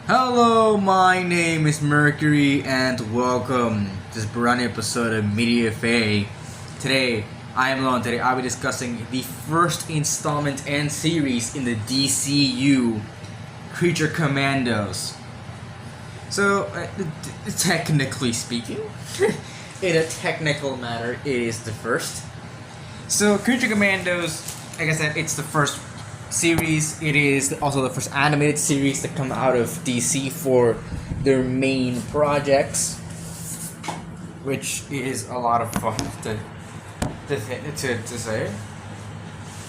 Hello, my name is Mercury, and welcome to this brand new episode of Media FA. Today, I am alone. Today, I'll be discussing the first installment and series in the DCU, Creature Commandos. So, technically speaking, in a technical matter, it is the first. So, Creature Commandos, like I said, it's the first series. It is also the first animated series to come out of DC for their main projects, which is a lot of fun to say.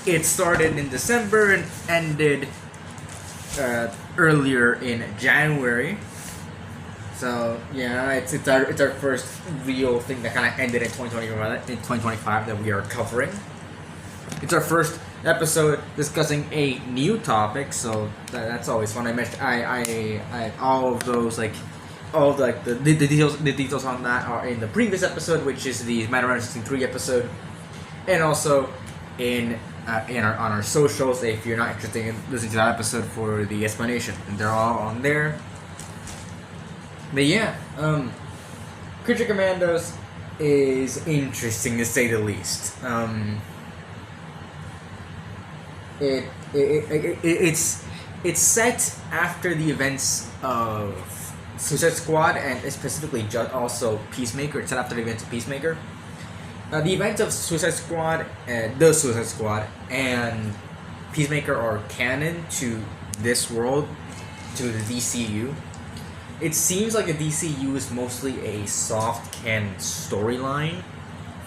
It started in December and ended earlier in January. So yeah, it's our first real thing that kind of ended in 2025 that we are covering. It's our first episode discussing a new topic, so that's always fun. I mentioned I all of those the details on that are in the previous episode, which is the Matter Season 3 episode, and also on our socials. If you're not interested in listening to that episode for the explanation, they're all on there. But yeah, Creature Commandos is interesting to say the least. It's set after the events of Suicide Squad and specifically also Peacemaker. It's set after the events of Peacemaker. The events of Suicide Squad, the Suicide Squad, and Peacemaker are canon to this world, to the DCU. It seems like the DCU is mostly a soft canon storyline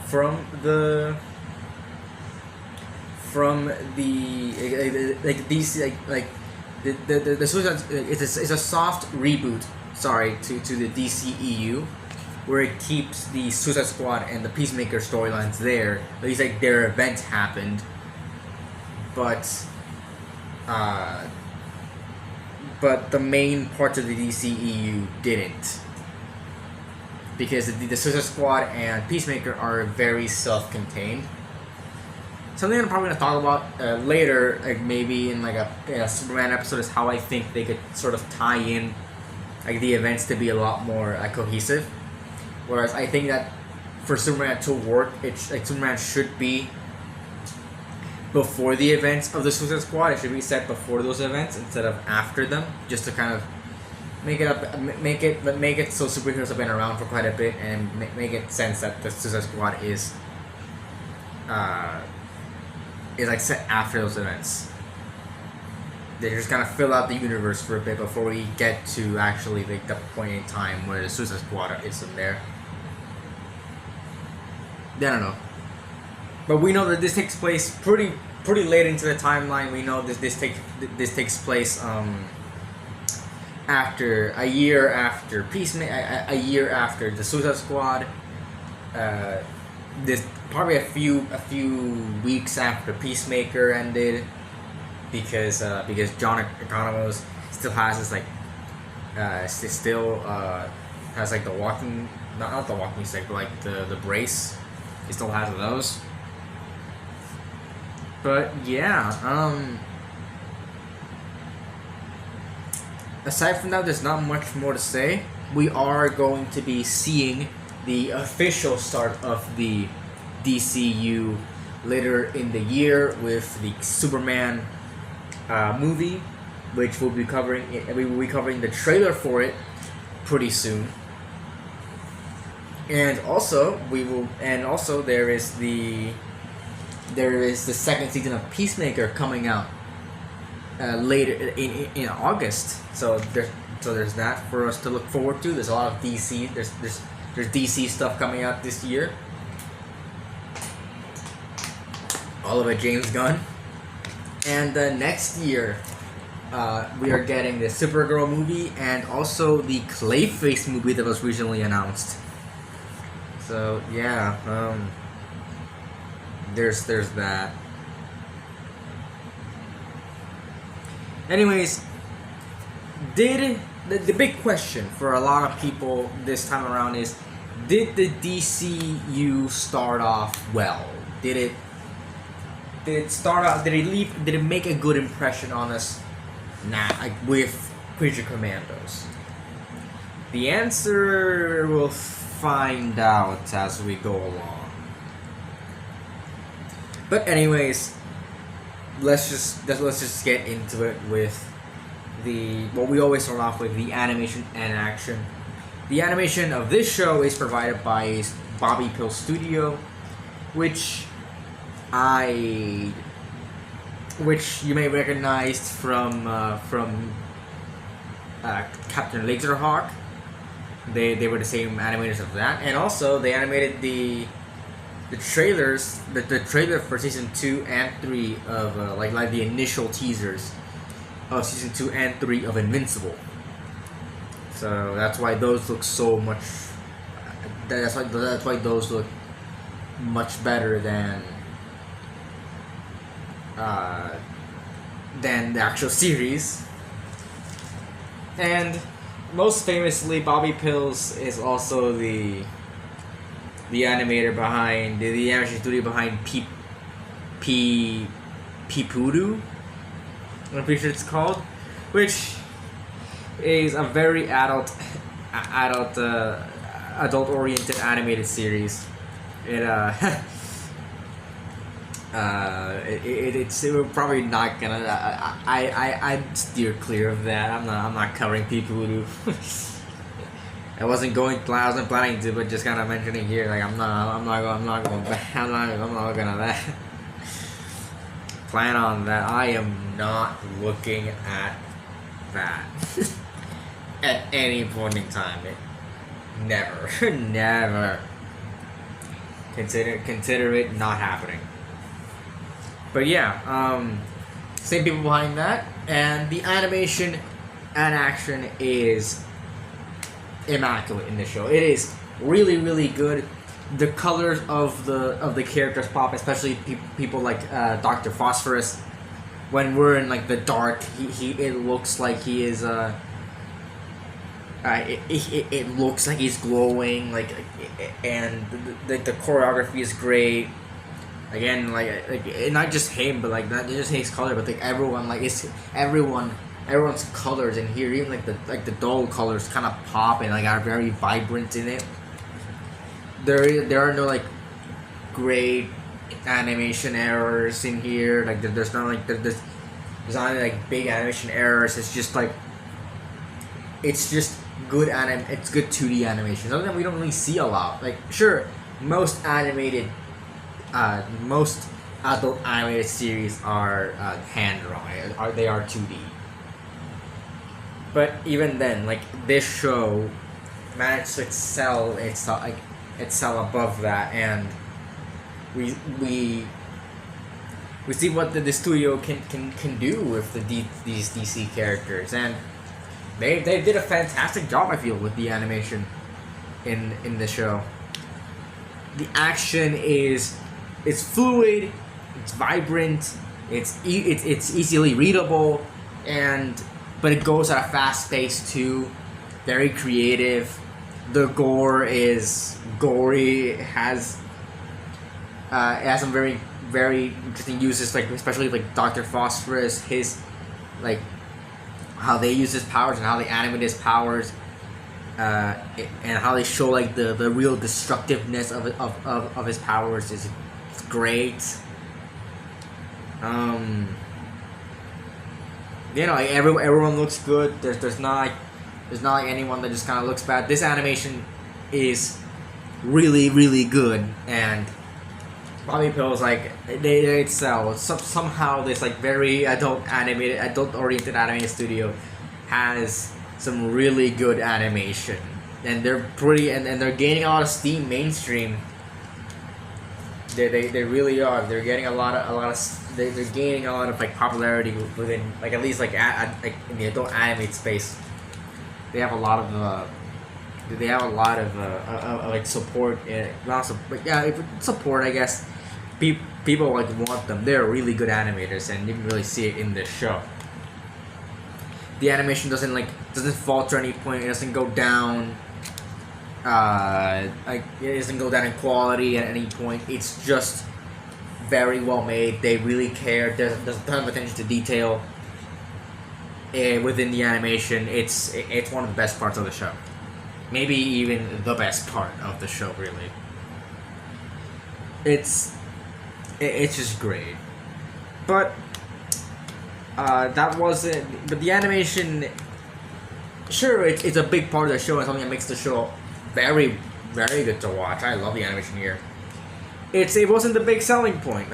from the DC the Suicide. It's a soft reboot. Sorry, to the DCEU, where it keeps the Suicide Squad and the Peacemaker storylines there. At least their events happened, but the main parts of the DCEU didn't, because the Suicide Squad and Peacemaker are very self-contained. Something I'm probably going to talk about later, maybe in a Superman episode, is how I think they could sort of tie in the events to be a lot more cohesive. Whereas I think that for Superman to work, Superman should be before the events of the Suicide Squad. It should be set before those events instead of after them, just to kind of make it so superheroes have been around for quite a bit, and make it sense that the Suicide Squad is set after those events. They just kind of fill out the universe for a bit before we get to actually the point in time where the Suicide Squad is in there. I don't know, but we know that this takes place pretty late into the timeline. We know this takes place after a year after a year after the Suicide Squad. This probably a few weeks after Peacemaker ended, because John Economos still has this has the walking, not the walking stick, but the brace. He still has those. But yeah, aside from that, there's not much more to say. We are going to be seeing the official start of the DCU later in the year with the Superman movie, which we'll be covering. We will be covering the trailer for it pretty soon. And also there is the second season of Peacemaker coming out later in August. So there's that for us to look forward to. There's a lot of DC. There's DC stuff coming out this year. All of it James Gunn. And next year, we are getting the Supergirl movie and also the Clayface movie that was recently announced. So yeah, there's that. Anyways, the big question for a lot of people this time around is, did the DCU start off well? Did it make a good impression on us with Creature Commandos? The answer we'll find out as we go along. But anyways, let's just get into it with what we always start off with, the animation and action. The animation of this show is provided by Bobby Pill Studio, which you may recognize from Captain Laserhawk. They were the same animators of that, and also they animated the trailers, the trailer for season 2 and 3 of like the initial teasers of season 2 and 3 of Invincible. So that's why those look so much. That's why those look much better than the actual series. And most famously, Bobby Pills is also the animator behind the animation studio behind Peepoodoo, I'm pretty sure it's called, which is a very adult-oriented animated series. We're probably not gonna. I steer clear of that. I'm not covering Peepoodoo. I wasn't planning to, but just kind of mentioning here, like I'm not gonna plan on that. I am not looking at that at any point in time. Never. Consider it not happening. But yeah, same people behind that, and the animation and action is immaculate in this show. It is really, really good. The colors of the characters pop, especially people like Dr. Phosphorus. When we're in like the dark, it looks like he is it looks like he's glowing, like, and the choreography is great. Again, like not just him, but like not just his color, but like everyone, like everyone's colors in here, even like the dull colors kind of pop and like are very vibrant in it. There are no like great animation errors in here. Like there's not any like big animation errors. It's just like it's good 2D animation. Something that we don't really see a lot. Like sure, most adult animated series are hand drawn. They are 2D. But even then, like this show managed to excel above that, and we see what the studio can do with these DC characters, and they did a fantastic job, I feel, with the animation in the show. The action is fluid, it's vibrant, it's easily readable, but it goes at a fast pace too. Very creative. The gore is gory. It has some very, very interesting uses, like especially like Dr. Phosphorus, his like how they use his powers and how they animate his powers, and how they show like the real destructiveness of his powers is great. Like everyone looks good. There's not like anyone that just kind of looks bad. This animation is really, really good, and Bobby Pills, like they excel. Somehow this like very adult-oriented animated studio has some really good animation, and they're pretty, and they're gaining a lot of steam mainstream. They really are. They're getting they're gaining a lot of like popularity within, like at least like in the adult animated space. They have a lot of like support, not support, support, I guess. People like want them. They're really good animators, and you can really see it in this show. The animation doesn't falter at any point. It doesn't go down. It doesn't go down in quality at any point. It's just very well made. They really care. There's a ton of attention to detail. within the animation, it's one of the best parts of the show. Maybe even the best part of the show, really. It's just great. But that wasn't. But the animation, sure, it's a big part of the show and something that makes the show very, very good to watch. I love the animation here. It wasn't the big selling point.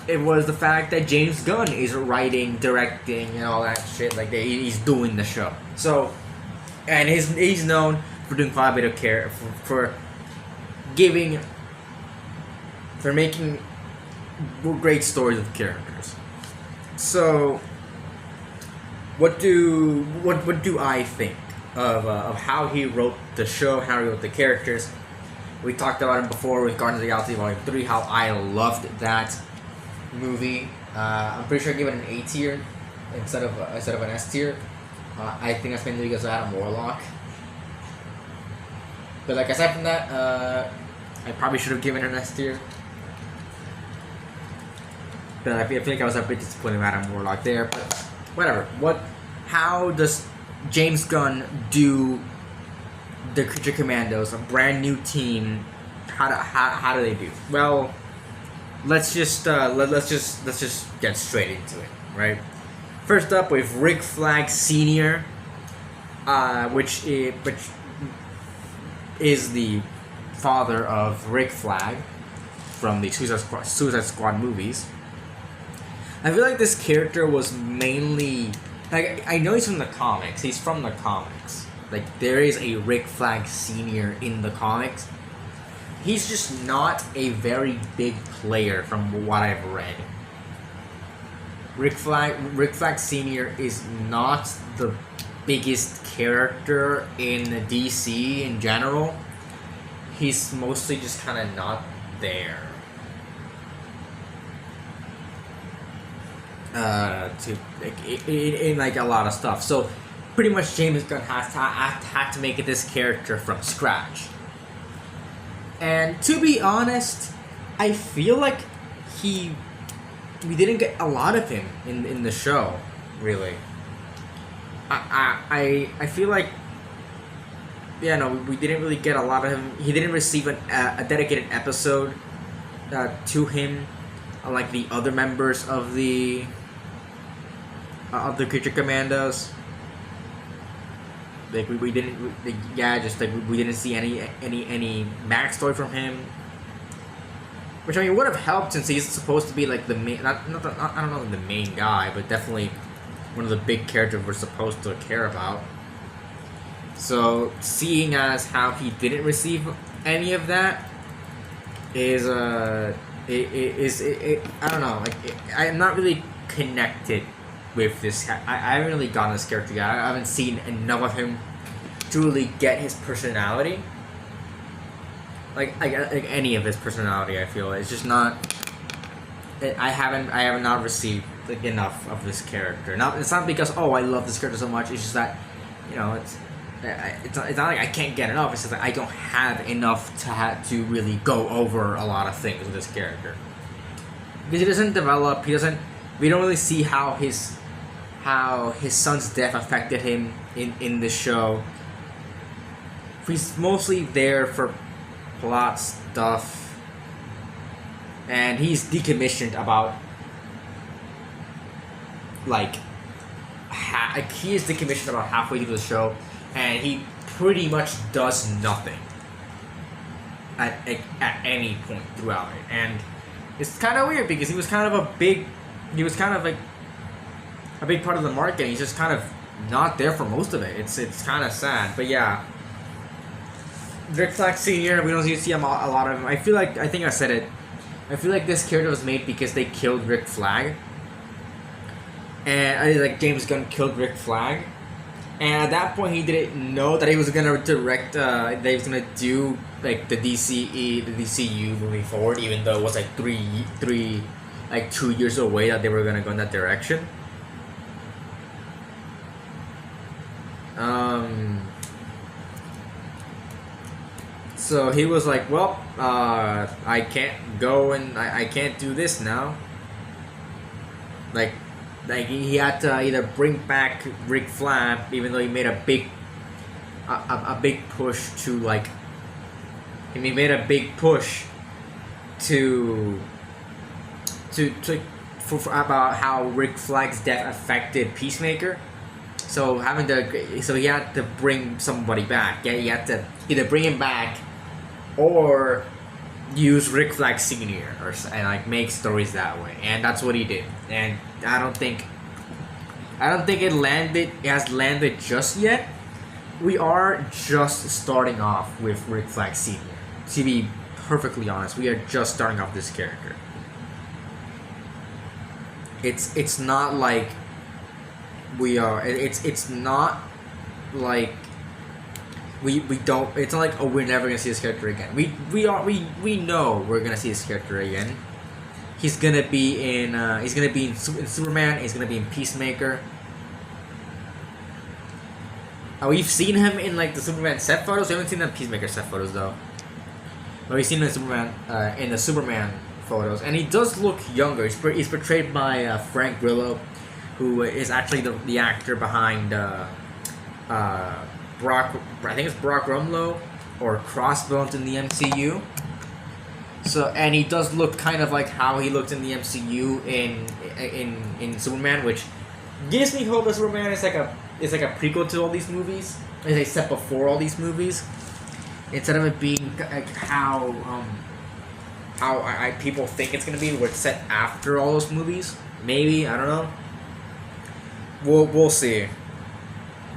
It was the fact that James Gunn is writing, directing, and all that shit. Like he's doing the show. So, and he's known for doing quite a bit of care for making great stories of characters. So, what do I think of how he wrote the show, how he wrote the characters? We talked about it before with Guardians of the Galaxy Volume 3, how I loved that movie. I'm pretty sure I gave it an A tier instead of an S tier. I think that's mainly because of Adam Warlock. But like aside from that, I probably should have given it an S tier. But I feel like I was a bit disappointed with Adam Warlock there. But whatever. How does James Gunn do the Creature Commandos, a brand new team? How do they do? Well, let's just get straight into it, right? First up, with Rick Flag Sr., which is the father of Rick Flag from the Suicide Squad movies. I feel like this character was mainly, like, I know he's from the comics. He's from the comics. Like, there is a Rick Flag Sr. in the comics. He's just not a very big player from what I've read. Rick Flag Sr. is not the biggest character in DC in general. He's mostly just kind of not there. In like a lot of stuff. So pretty much James Gunn had to make this character from scratch. And to be honest, I feel like we didn't get a lot of him in the show, really. I feel like, yeah, no, we didn't really get a lot of him. He didn't receive a dedicated episode to him, unlike the other members of the Creature Commandos. Like we didn't, we didn't see any backstory from him. Which, I mean, would have helped since he's supposed to be like the main, I don't know the main guy, but definitely one of the big characters we're supposed to care about. So seeing as how he didn't receive any of that is I don't know, like I'm not really connected with this. I haven't really gotten this character yet. I haven't seen enough of him to really get his personality. Like any of his personality, I feel it's just not. I have not received like enough of this character. It's not because I love this character so much. It's just that, it's not like I can't get enough. It's just that I don't have enough to really go over a lot of things with this character because he doesn't develop. We don't really see how his son's death affected him in the show. He's mostly there for plot stuff, and he's decommissioned about he is decommissioned about halfway through the show, and he pretty much does nothing at any point throughout it. And it's kind of weird because he was kind of a big part of the market. He's just kind of not there for most of it. It's kind of sad, but yeah. Rick Flag Sr., we don't see a lot of him. I think I said it. I feel like this character was made because they killed Rick Flag. And James Gunn killed Rick Flag. And at that point he didn't know that he was gonna direct that he was gonna do like the DCU moving forward, even though it was like 2 years away that they were gonna go in that direction. So he was like, well, I can't go and I can't do this now. Like, Like he had to either bring back Rick Flag, even though he made a big push to like. He made a big push to for about how Rick Flag's death affected Peacemaker. So he had to bring somebody back. Yeah, he had to either bring him back or use Rick Flag Senior and like make stories that way, and that's what he did. And I don't think it has landed just yet. We are just starting off with Rick Flag Senior. To be perfectly honest, we are just starting off this character. It's not like we are. It's not like we don't. It's not like, oh, we're never gonna see this character again. We know we're gonna see this character again. He's gonna be in Superman. He's gonna be in Peacemaker. We've seen him in like the Superman set photos. We haven't seen the Peacemaker set photos though. But we've seen him in the Superman photos, and he does look younger. He's portrayed by Frank Grillo, who is actually the actor behind Brock. I think it's Brock Rumlow or Crossbones in the MCU. So, and he does look kind of like how he looked in the MCU in Superman, which gives me hope that Superman is like a prequel to all these movies. It's a step before all these movies, instead of it being like how people think it's gonna be, where it's set after all those movies. Maybe, I don't know. We'll see.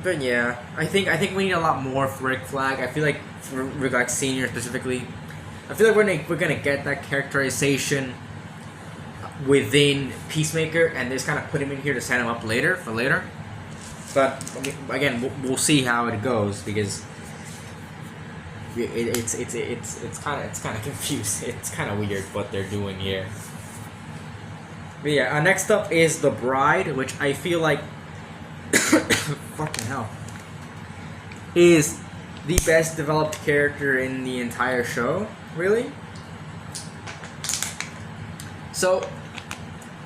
But yeah, I think we need a lot more for Rick Flag. I feel like for Rick Flag Senior specifically, I feel like we're gonna get that characterization within Peacemaker, and just kind of put him in here to set him up later. But again, we'll see how it goes, because it's kind of confusing. It's kind of weird what they're doing here. But yeah, next up is The Bride, which I feel like fucking hell is the best developed character in the entire show, really. So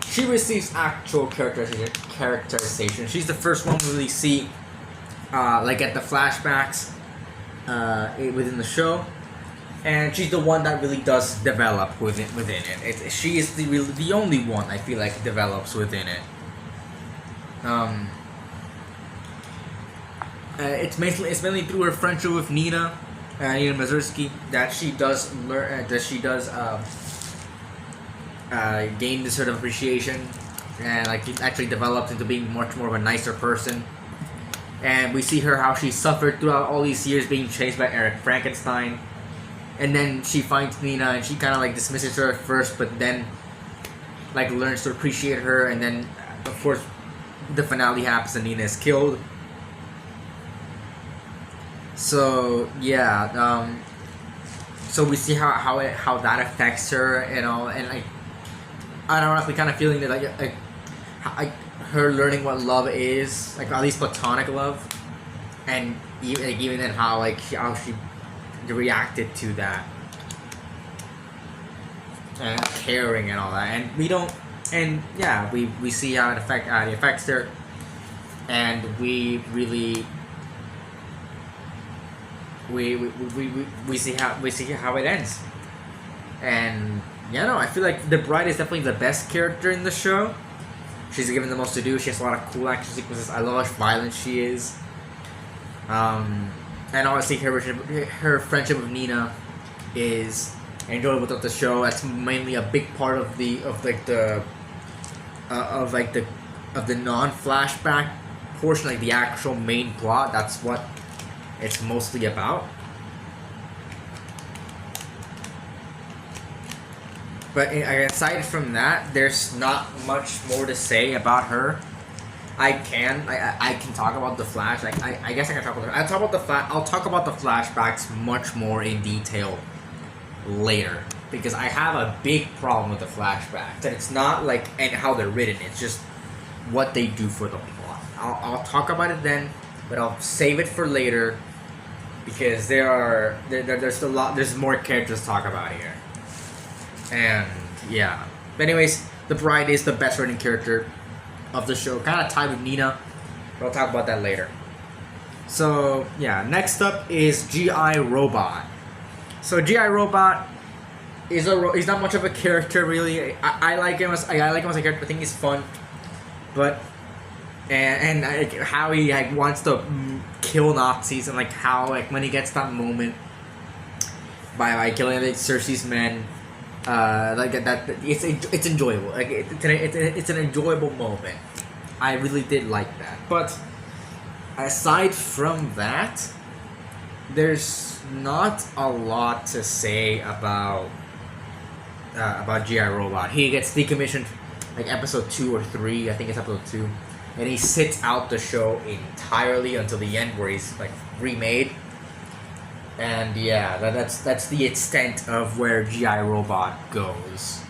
she receives actual characterization. She's the first one we really see, like at the flashbacks within the show, and she's the one that really does develop within it. She is the only one I feel like develops within it. It's mainly through her friendship with Nina Mazursky that she does learn gain this sort of appreciation, and like actually develops into being much more of a nicer person. And we see how she suffered throughout all these years being chased by Eric Frankenstein, and then she finds Nina and she kind of like dismisses her at first, but then like learns to appreciate her, and then of course the finale happens and Nina is killed. So yeah, so we see how that affects her and all, and like I don't know, we kind of feeling that like her learning what love is, like at least platonic love, and even then how she reacted to that, and caring and all that, and we don't, and yeah, we see how it affects her, and we really. We see how it ends, and yeah, no, I feel like The Bride is definitely the best character in the show. She's given the most to do. She has a lot of cool action sequences. I love how violent she is. And obviously her friendship with Nina is enjoyable throughout the show. That's mainly a big part of the non-flashback portion, like the actual main plot. That's what it's mostly about. But aside from that, there's not much more to say about her. I can talk about the Flash. Like I guess I can talk about. I'll talk about the flashbacks much more in detail later, because I have a big problem with the flashbacks. And it's not like and how they're written. It's just what they do for the plot. I'll talk about it then, but I'll save it for later, because there's more characters to talk about here. And yeah. But anyways, The Bride is the best written character. of the show, kind of tied with Nina. We'll talk about that later. So yeah, next up is G.I. Robot. So G.I. Robot is he's not much of a character really. I like him as a character. I think he's fun, but and how he like wants to kill Nazis, and like how like when he gets that moment by killing like Cersei's men, like that it's enjoyable. Like it's an enjoyable moment. I really did like that, but aside from that, there's not a lot to say about G.I. Robot. He gets decommissioned like episode 2 or 3, I think it's episode 2, and he sits out the show entirely until the end where he's like remade. And yeah, that's the extent of where G.I. Robot goes.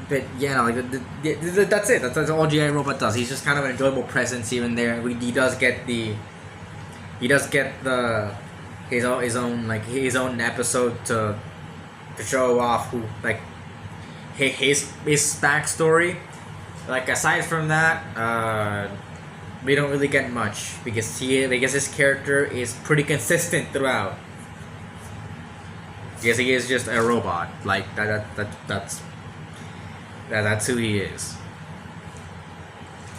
But yeah, no, like that's it. That's all G.I. Robot does. He's just kind of an enjoyable presence here and there. He does get his own episode to show off who like his backstory. Like aside from that, we don't really get much because his character is pretty consistent throughout. Because he is just a robot. Like that's who he is.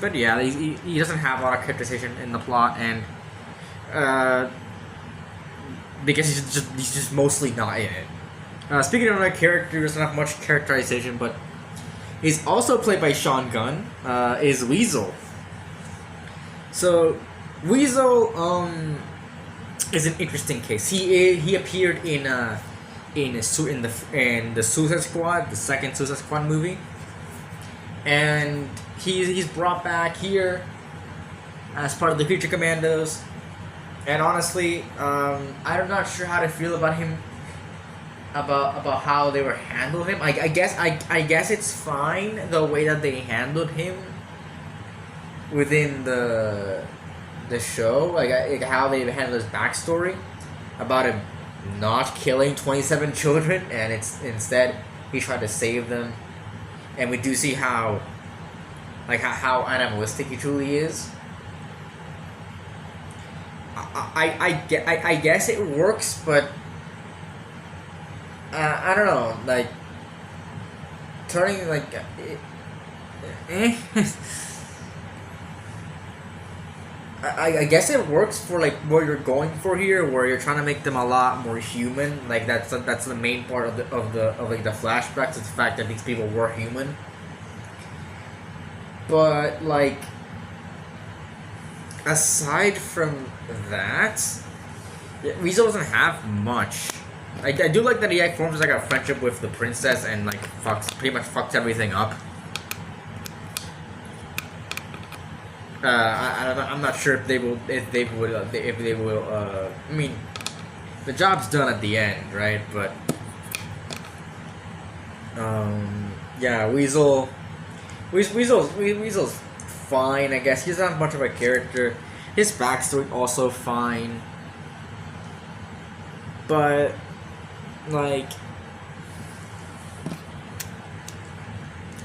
But yeah, he doesn't have a lot of characterization in the plot, and because he's just mostly not in it. Speaking of another character, doesn't have much characterization, but he's also played by Sean Gunn. Is Weasel. So Weasel is an interesting case. He appeared in the Suicide Squad, the second Suicide Squad movie, and he's brought back here as part of the Creature Commandos. And honestly, I'm not sure how to feel about him, about how they were handled him. I guess it's fine the way that they handled him within the show, like how they handled his backstory about him not killing 27 children, and instead he tried to save them, and we do see how animalistic he truly is. I guess it works, but I don't know, like turning like I guess it works for like what you're going for here, where you're trying to make them a lot more human. Like that's the main part of the flashbacks, is the fact that these people were human. But like aside from that, Weasel doesn't have much. I do like that he forms like a friendship with the princess and like pretty much fucks everything up. I'm not sure if they will. I mean, the job's done at the end, right? But yeah, Weasel's fine, I guess. He's not much of a character. His backstory also fine, but like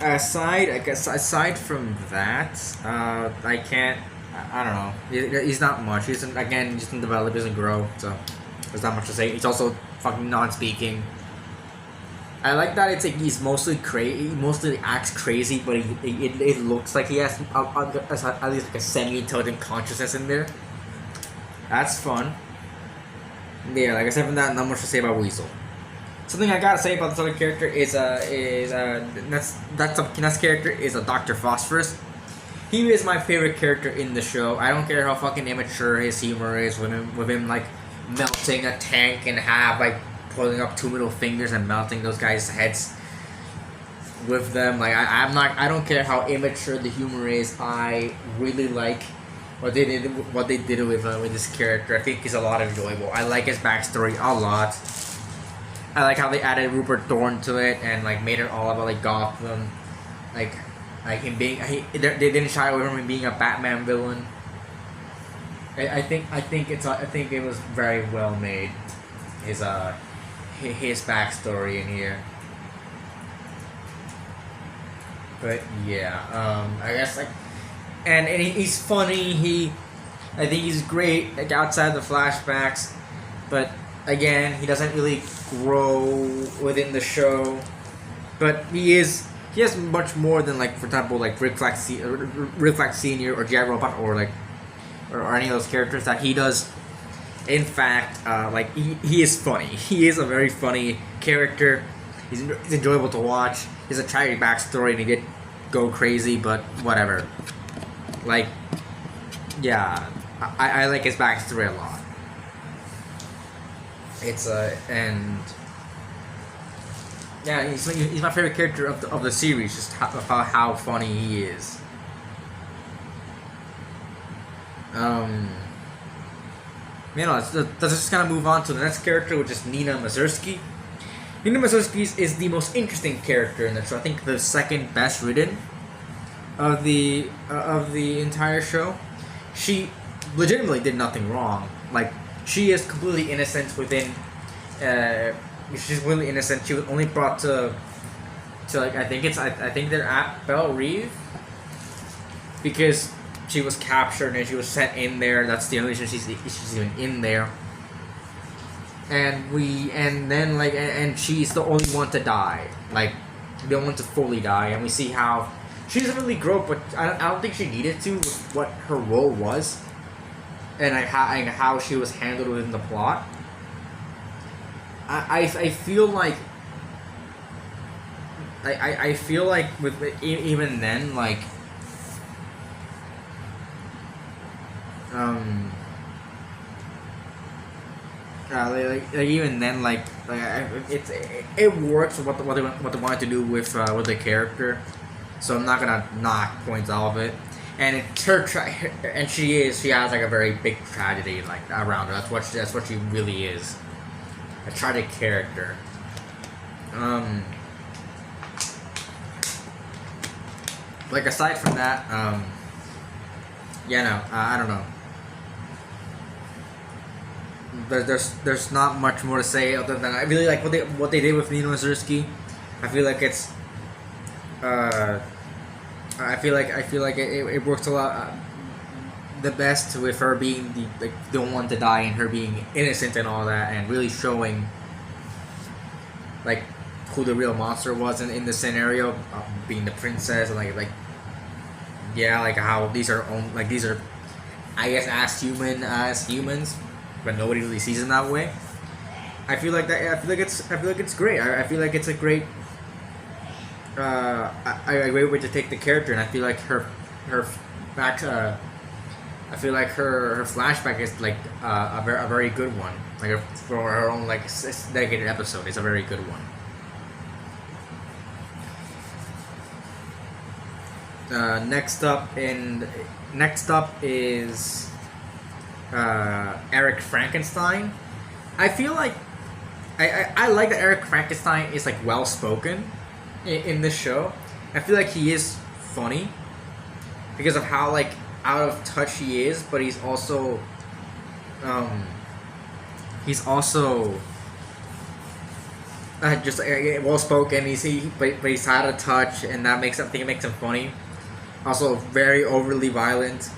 aside from that, I don't know. He's not much. He's in develop, doesn't grow, so there's not much to say. He's also fucking non-speaking. I like that it's like he's mostly crazy. He mostly acts crazy, but it looks like he has at least like a semi-intelligent consciousness in there. That's fun. Yeah, like aside from that, not much to say about Weasel. Something I gotta say about this other character is Kinect's character is a Dr. Phosphorus. He is my favorite character in the show. I don't care how fucking immature his humor is with him like melting a tank in half, like pulling up 2 middle fingers and melting those guys' heads with them. Like I don't care how immature the humor is. I really like what they did with this character. I think he's a lot enjoyable. I like his backstory a lot. I like how they added Rupert Thorne to it and like made it all about like Gotham, like him being they didn't shy away from him being a Batman villain. I think it was very well made, his backstory in here. But yeah, I guess like, and he's funny. I think he's great like outside the flashbacks, but again, he doesn't really grow within the show. But he has much more than like, for example, like Rick Flag Senior or J Robot or like or any of those characters that he does. In fact, like he is funny. He is a very funny character. He's enjoyable to watch. He has a tragic backstory and he did go crazy, but whatever. Like, yeah, I like his backstory a lot. It's and yeah, he's my favorite character of the series. Just how funny he is. You know, let's just kind of move on to the next character, which is Nina Mazursky. Nina Mazursky is the most interesting character in the show. I think the second best written of the entire show. She legitimately did nothing wrong. Like, she is completely innocent within. She's completely innocent. She was only brought to like I think they're at Belle Reve because she was captured and she was sent in there. That's the only reason she's even in there. And then like she's the only one to die. Like, the only one to fully die. And we see how she doesn't really grow up, but I don't think she needed to with what her role was, and how she was handled within the plot. I feel like I feel like with even then like like even then like it works with what they wanted to do with the character, so I'm not gonna knock points out of it. And it's her and she has like a very big tragedy like around her. That's what she really is, a tragic character. Like aside from that, yeah, no, I don't know. There's not much more to say other than I really like what they did with Nina Mazursky. I feel like it's I feel like it works a lot the best with her being the one to die and her being innocent and all that, and really showing like who the real monster was in the scenario, being the princess, and like yeah, like how these are I guess as humans, but nobody really sees them that way. I feel like it's great. I feel like it's a great a great way to take the character, and I feel like her back. I feel like her flashback is like a very good one. Like for her own like dedicated episode, it's a very good one. Next up is Eric Frankenstein. I feel like I like that Eric Frankenstein is like well spoken in this show. I feel like he is funny because of how like out of touch he is, but he's also just well spoken. But he's out of touch, and that makes it makes him funny. Also very overly violent.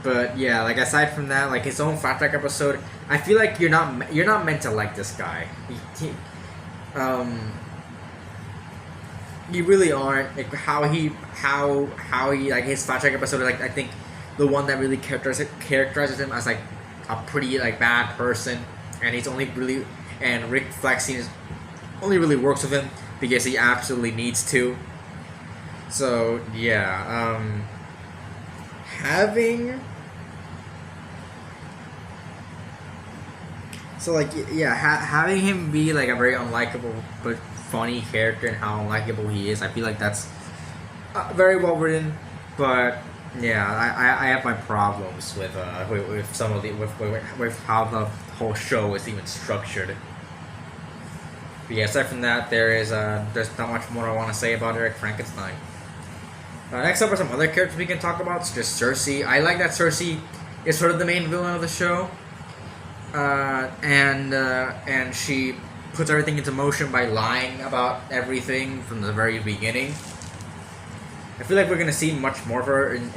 But yeah, like aside from that, like his own flashback episode, I feel like you're not meant to like this guy. You really aren't. Like how he like his flashback episode is like I think the one that really characterizes him as like a pretty like bad person, and he's only really and Rick Flag only really works with him because he absolutely needs to. So yeah, having him be like a very unlikable but funny character and how unlikable he is, I feel like that's very well written. But yeah, I have my problems with some of the with how the whole show is even structured. But yeah, aside from that, there's not much more I want to say about Eric Frankenstein. Next up are some other characters we can talk about. It's just Cersei. I like that Cersei is sort of the main villain of the show, and she puts everything into motion by lying about everything from the very beginning. I feel like we're gonna see much more of her in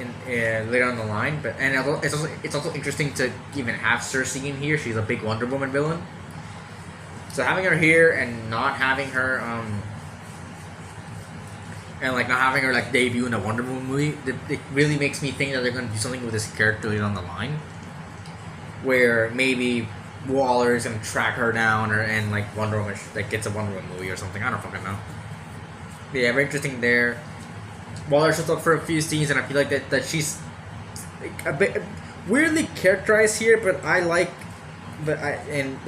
later on the line, but it's also interesting to even have Cersei in here. She's a big Wonder Woman villain, so having her here and not having her like debut in a Wonder Woman movie, it really makes me think that they're gonna do something with this character later on the line, where maybe Waller is gonna track her down, and like Wonder Woman gets a Wonder Woman movie or something. I don't fucking know. But yeah, very interesting there. Waller shows up for a few scenes, and I feel like that she's a bit weirdly characterized here, but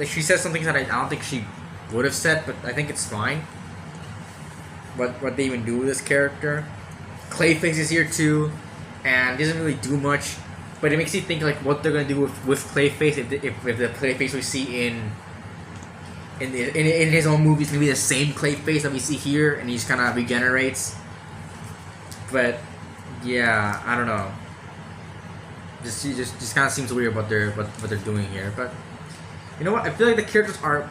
she says some things that I don't think she would have said, but I think it's fine. What they even do with this character. Clayface is here too, and doesn't really do much, but it makes you think like what they're gonna do with Clayface if the Clayface we see in his own movies gonna be the same Clayface that we see here, and he just kind of regenerates. But yeah, I don't know. Just kind of seems weird what they're doing here. But you know what? I feel like the characters are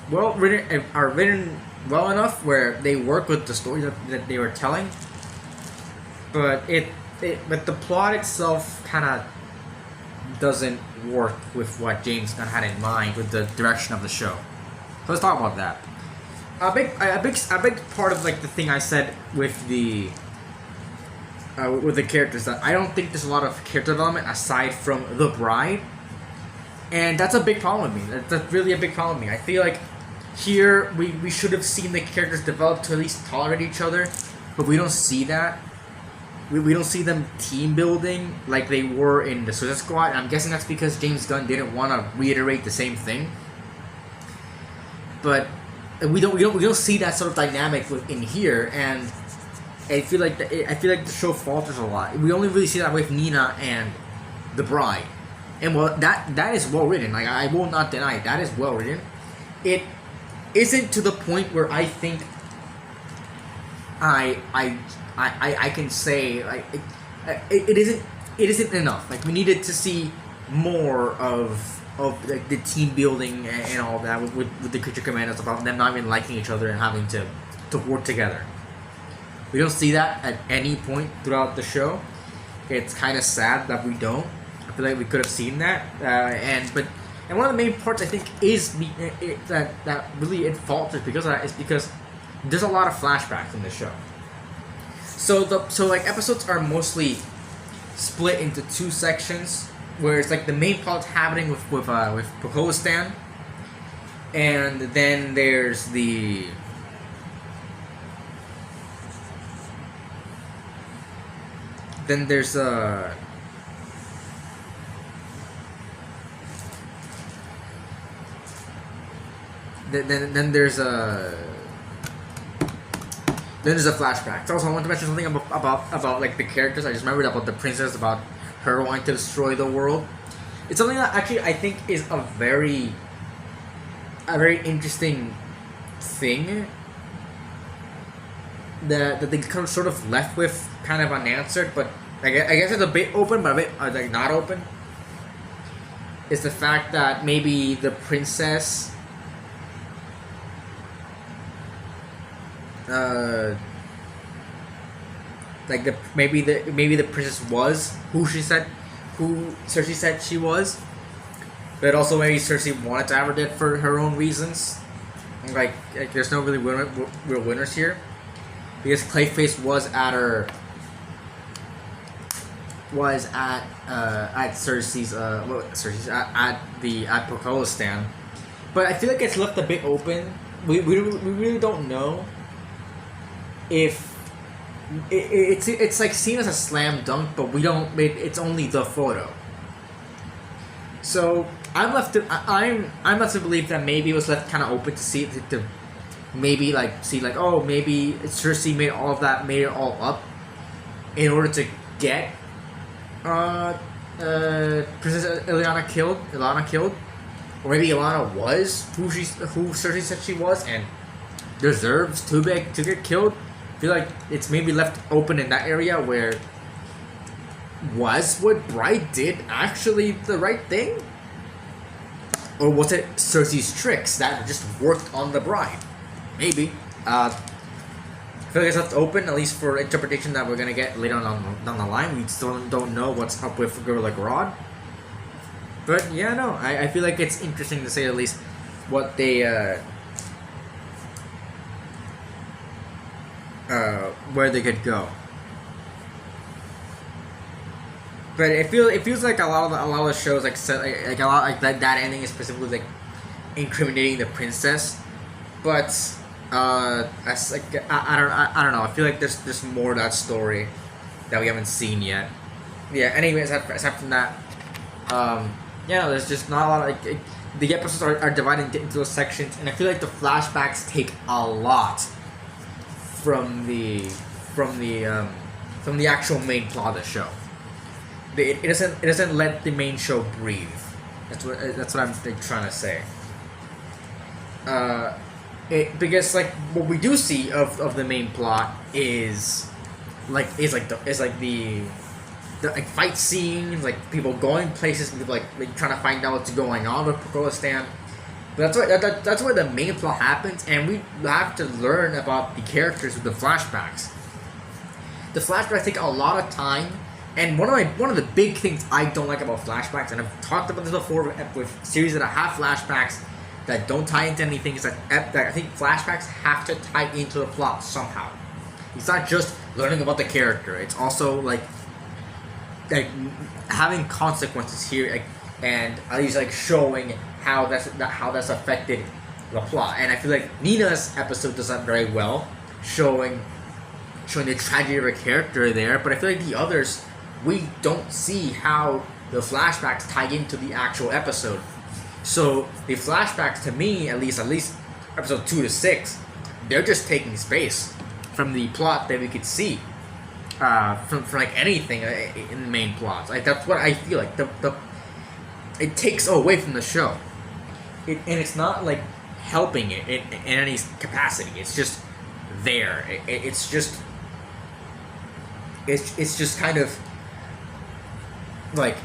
written well enough where they work with the story that they were telling. But but the plot itself kind of doesn't work with what James Gunn had in mind with the direction of the show. So let's talk about that. A big part of like the thing I said with the characters that I don't think there's a lot of character development aside from the bride, and that's a big problem with me. That's really a big problem with me. I feel like here we should have seen the characters develop to at least tolerate each other, but we don't see that. We don't see them team building like they were in the Suicide Squad. And I'm guessing that's because James Gunn didn't want to reiterate the same thing. But we don't see that sort of dynamic in here, and I feel like the show falters a lot. We only really see that with Nina and the bride, and well, that is well written. Like I will not deny that is well written. It isn't to the point where I think I can say like it isn't enough. Like we needed to see more of like the team building and all that with the Creature Commandos, about them not even liking each other and having to work together. We don't see that at any point throughout the show. It's kind of sad that we don't. I feel like we could have seen that. And one of the main parts I think is that really it falters because of that is because there's a lot of flashbacks in the show. So like episodes are mostly split into two sections, where it's like the main plot's happening with Pokolistan, and then there's the then there's a flashback. So also I want to mention something about like the characters. I just remembered about the princess, about her wanting to destroy the world. It's something that actually I think is a very interesting thing that they kind of sort of left with kind of unanswered, but I guess it's a bit open, but a bit like not open. Is the fact that maybe the princess maybe the princess was who Cersei said she was, but also maybe Cersei wanted to have her dead for her own reasons. Like there's no really real winners here, because Clayface was at Cersei's at Pokolistan, but I feel like it's left a bit open. We really don't know if it's like seen as a slam dunk, but we don't. It's only the photo. So I'm left to believe that maybe it was left kind of open to see to maybe like see like, oh, maybe Cersei made it all up in order to get Princess Ilana killed, or maybe Ilana was who Cersei said she was and deserves to get killed. I feel like it's maybe left open in that area where was what Bright did actually the right thing? Or was it Cersei's tricks that just worked on the bride? Maybe. I feel like it's left open, at least for interpretation that we're gonna get later on down the line. We still don't know what's up with Gorilla Grodd. But yeah, no, I feel like it's interesting to say at least what they where they could go. But it feels like a lot of the shows like a lot like that ending is specifically like incriminating the princess, but as like I don't know. I feel like there's more to that story that we haven't seen yet. Yeah. Anyways, aside from that, yeah, there's just not a lot of, like the episodes are divided into those sections, and I feel like the flashbacks take a lot from the actual main plot of the show. It doesn't let the main show breathe. That's what I'm trying to say. Because like what we do see of the main plot is the like fight scenes, like people going places, people like trying to find out what's going on with Pakistan. But that's where the main plot happens, and we have to learn about the characters with the flashbacks. The flashbacks take a lot of time, and one of the big things I don't like about flashbacks, and I've talked about this before with series that have flashbacks that don't tie into anything, is that I think flashbacks have to tie into the plot somehow. It's not just learning about the character; it's also like having consequences here, like, and at least like showing how that's affected the plot. And I feel like Nina's episode does that very well, showing the tragedy of a character there. But I feel like the others, we don't see how the flashbacks tie into the actual episode. So the flashbacks, to me, at least episode 2 to 6, they're just taking space from the plot that we could see. From like anything in the main plots, like that's what I feel like. It takes away from the show, and it's not like helping it in any capacity. It's just there. It's just kind of like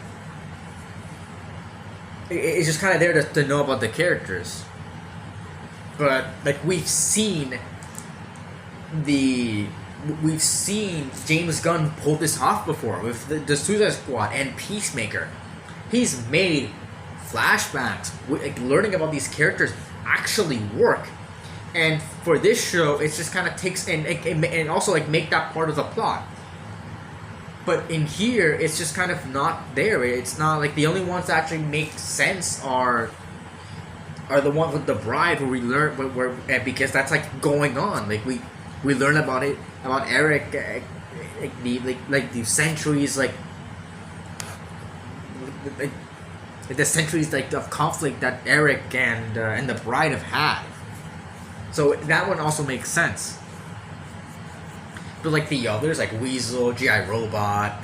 it's just kind of there to know about the characters. But like we've seen James Gunn pull this off before with the Suicide Squad and Peacemaker. He's made flashbacks, like learning about these characters actually work. And for this show, it just kind of takes and also like make that part of the plot. But in here, it's just kind of not there. It's not like the only ones that actually make sense are the ones with the bride where we learn where because that's like going on. Like we learn about it about Eric, like the centuries like the centuries like of conflict that Eric and the bride have had. So that one also makes sense. But like the others, like Weasel, G.I. Robot,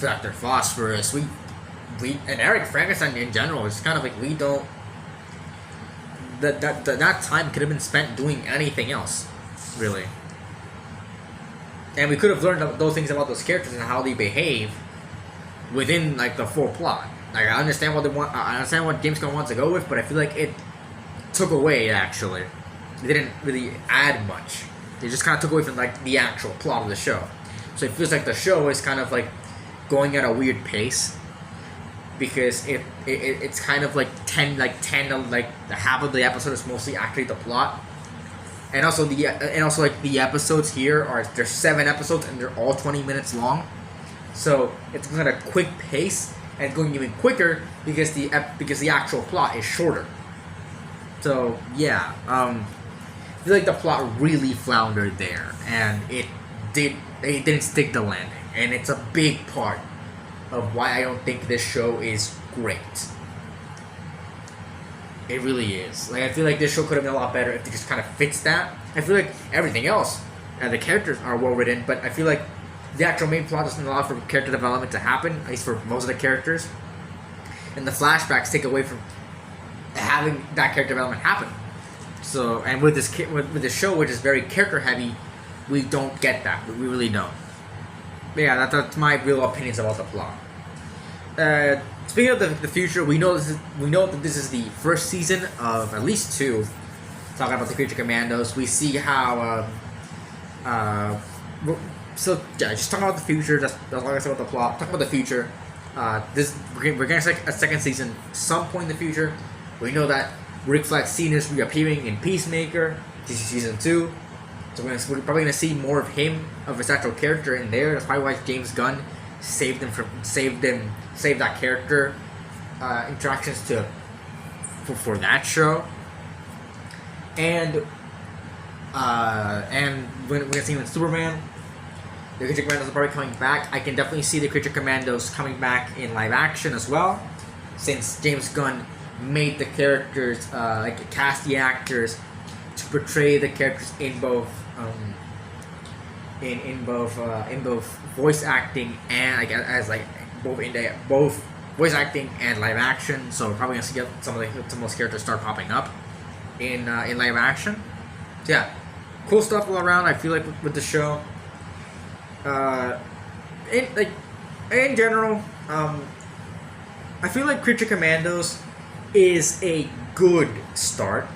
Dr. Phosphorus, we and Eric Frankenstein in general, it's kind of like we don't. That time could have been spent doing anything else, really. And we could have learned those things about those characters and how they behave within like the full plot. Like I understand what they want. I understand what James Gunn wants to go with, but I feel like it took away. Actually, it didn't really add much. It just kind of took away from like the actual plot of the show. So it feels like the show is kind of like going at a weird pace because it's kind of like half of the episode is mostly actually the plot, and also like the episodes here there's 7 episodes and they're all 20 minutes long. So it's going at a quick pace and going even quicker because the actual plot is shorter. So yeah, I feel like the plot really floundered there, and it didn't stick the landing, and it's a big part of why I don't think this show is great. It really is. Like I feel like this show could have been a lot better if it just kind of fits that. I feel like everything else, the characters are well written, but I feel like the actual main plot doesn't allow for character development to happen, at least for most of the characters. And the flashbacks take away from having that character development happen. So, and with this show, which is very character heavy, we don't get that. We really don't. But yeah, that's my real opinions about the plot. speaking of the future, we know that this is the first season of at least 2. Talking about the Creature Commandos, we see how. So yeah, just talking about the future. That's like I said about the plot. Talking about the future. We're gonna see a second season some point in the future. We know that Rick Flag Senior is reappearing in Peacemaker. This is season 2. So we're probably gonna see more of him, of his actual character in there. That's probably why James Gunn saved that character interactions for that show. And we're gonna see him in Superman. The Creature Commandos are probably coming back. I can definitely see the Creature Commandos coming back in live action as well, since James Gunn made the characters, cast the actors to portray the characters in both voice acting and both voice acting and live action. So we're probably gonna see some of those characters start popping up in live action. So yeah, cool stuff all around. I feel like with the show. In general, I feel like Creature Commandos is a good start.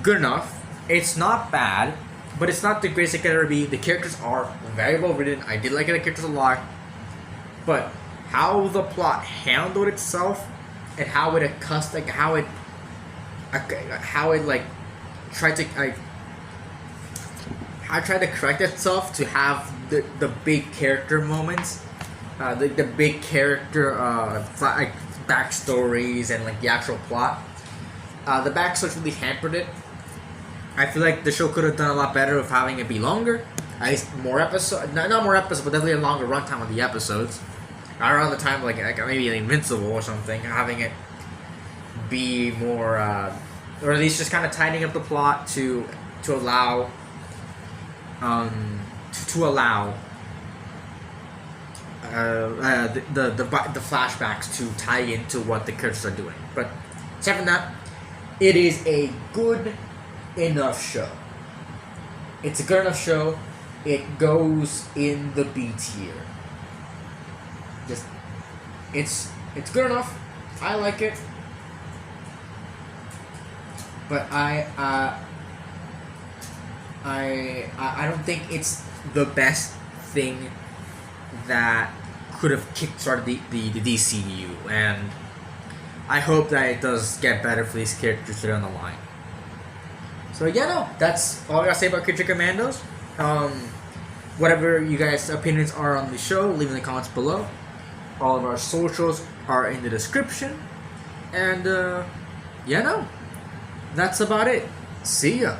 Good enough. It's not bad, but it's not the greatest it can ever be. The characters are very well written. I did like the characters a lot, but how the plot handled itself and how it tried to correct itself to have the big character moments, the big character backstories and the actual plot. The backstory really hampered it. I feel like the show could have done a lot better of having it be longer, at least more episodes. Not more episodes, but definitely a longer runtime on the episodes. Around the time like maybe Invincible or something, having it be more, or at least just kind of tightening up the plot to allow. To allow the flashbacks to tie into what the characters are doing. But aside from that, it is a good enough show. It's a good enough show. It goes in the B tier. It's good enough. I like it. But I don't think it's the best thing that could have kickstarted the DCU, and I hope that it does get better for these characters down the line. So yeah, no, that's all I gotta say about Creature Commandos. Whatever you guys' opinions are on the show, leave in the comments below. All of our socials are in the description, and yeah, no, that's about it. See ya.